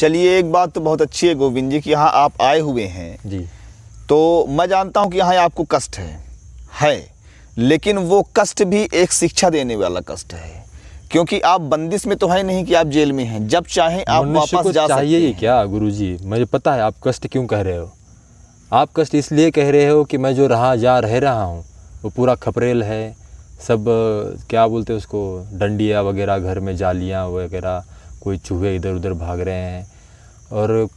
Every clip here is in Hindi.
चलिए, एक बात तो बहुत अच्छी है गोविंद जी कि यहाँ आप आए हुए हैं जी। तो मैं जानता हूँ कि यहाँ आपको कष्ट है, लेकिन वो कष्ट भी एक शिक्षा देने वाला कष्ट है, क्योंकि आप बंदिश में तो है नहीं कि आप जेल में हैं, जब चाहें आप वापस जा सकते चाहिए ही हैं। क्या गुरुजी, मुझे पता है आप कष्ट क्यों कह रहे हो। आप कष्ट इसलिए कह रहे हो कि मैं जो रह रहा हूँ वो पूरा खपरेल है, सब क्या बोलते हैं उसको, डंडियाँ वगैरह, घर में जालियाँ वगैरह, कोई चूहे इधर उधर भाग रहे हैं और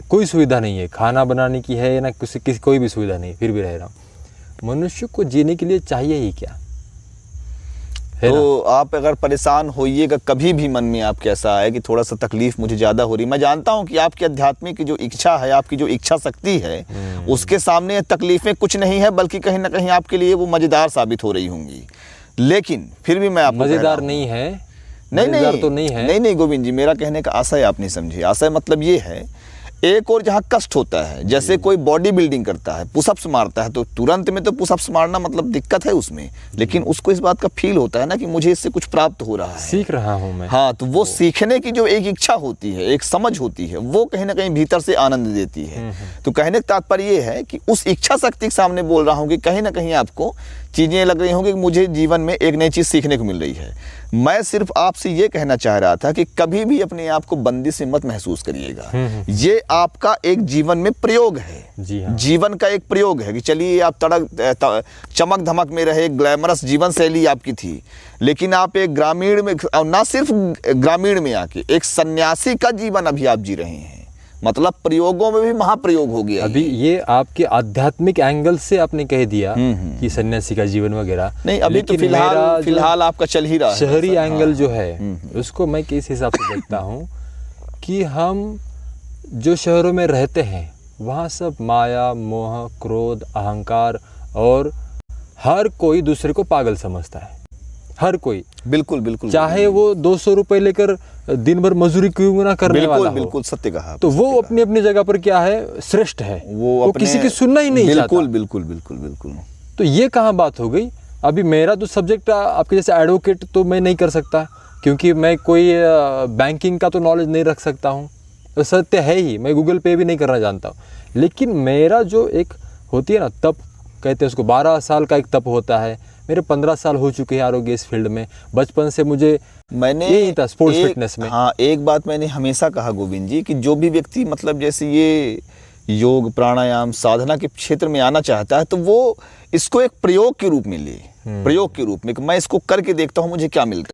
कोई सुविधा नहीं है, खाना बनाने की है ना किसी कोई भी सुविधा नहीं, फिर भी रह रहा हूँ। मनुष्य को जीने के लिए चाहिए ही क्या है तो आप अगर परेशान होइएगा कभी भी मन में आपके ऐसा है कि थोड़ा सा तकलीफ मुझे ज़्यादा हो रही, मैं जानता हूं कि आपकी आध्यात्मिक की जो इच्छा है, आपकी जो इच्छा शक्ति है, उसके सामने तकलीफें कुछ नहीं है, बल्कि कहीं ना कहीं आपके लिए वो मज़ेदार साबित हो रही होंगी। लेकिन फिर भी मैं आपको मज़ेदार नहीं है, नहीं तो नहीं है। नहीं गोविंद जी, मेरा कहने का आशय आप नहीं समझे। आशय मतलब ये है, एक और जहाँ कष्ट होता है, जैसे कोई बॉडी बिल्डिंग करता है, पुशअप्स मारता है, तो तुरंत में तो पुशअप्स मारना मतलब दिक्कत है उसमें, लेकिन उसको इस बात का फील होता है ना कि मुझे इससे कुछ प्राप्त हो रहा है, सीख रहा हूँ मैं। हाँ, तो वो सीखने की जो एक इच्छा होती है, एक समझ होती है, वो कहीं ना कहीं भीतर से आनंद देती है। तो कहने का तात्पर्य ये है कि उस इच्छा शक्ति के सामने बोल रहा हूँ कि कहीं ना कहीं आपको चीज़ें लग रही होंगी कि मुझे जीवन में एक नई चीज़ सीखने को मिल रही है। मैं सिर्फ आपसे ये कहना चाह रहा था कि कभी भी अपने आप को बंदी से मत महसूस करिएगा। ये आपका एक जीवन में प्रयोग है, जी हाँ। जीवन का एक प्रयोग है कि चलिए आप चमक धमक में रहे, ग्लैमरस जीवन शैली आपकी थी, लेकिन आप एक ग्रामीण में, और ना सिर्फ ग्रामीण में आके एक सन्यासी का जीवन अभी आप जी रहे हैं, मतलब प्रयोगों में भी महाप्रयोग हो गया। अभी ये आपके आध्यात्मिक एंगल से आपने कह दिया कि सन्यासी का जीवन वगैरह नहीं, अभी तो फिलहाल आपका चल ही रहा है। शहरी एंगल जो है उसको मैं किस हिसाब से देखता हूँ कि हम जो शहरों में रहते हैं वहाँ सब माया, मोह, क्रोध, अहंकार, और हर कोई दूसरे को पागल समझता है, हर कोई। बिल्कुल बिल्कुल, चाहे वो 200 रुपए लेकर दिन भर मजदूरी क्यों ना करने वाला हो, बिल्कुल सत्य कहा। तो वो अपनी अपनी जगह पर क्या है, श्रेष्ठ है, वो किसी की सुनना ही नहीं चाहता। बिल्कुल बिल्कुल बिल्कुल। तो ये कहाँ बात हो गई। अभी मेरा तो सब्जेक्ट आपके जैसे एडवोकेट तो मैं नहीं कर सकता, क्योंकि मैं कोई बैंकिंग का तो नॉलेज नहीं रख सकता हूँ, तो सत्य है ही, मैं गूगल पे भी नहीं करना जानता हूँ। लेकिन मेरा जो एक होती है ना तप, कहते हैं उसको, 12 साल का एक तप होता है। मेरे 15 साल हो चुके हैं आरोग्य इस फील्ड में। बचपन से मैंने यही था, स्पोर्ट्स फिटनेस में। हाँ, एक बात मैंने हमेशा कहा गोविंद जी कि जो भी व्यक्ति मतलब जैसे ये योग, प्राणायाम, साधना के क्षेत्र में आना चाहता है, तो वो इसको एक प्रयोग के रूप में ले, प्रयोग के रूप में, मैं इसको करके देखता हूँ मुझे क्या मिलता है।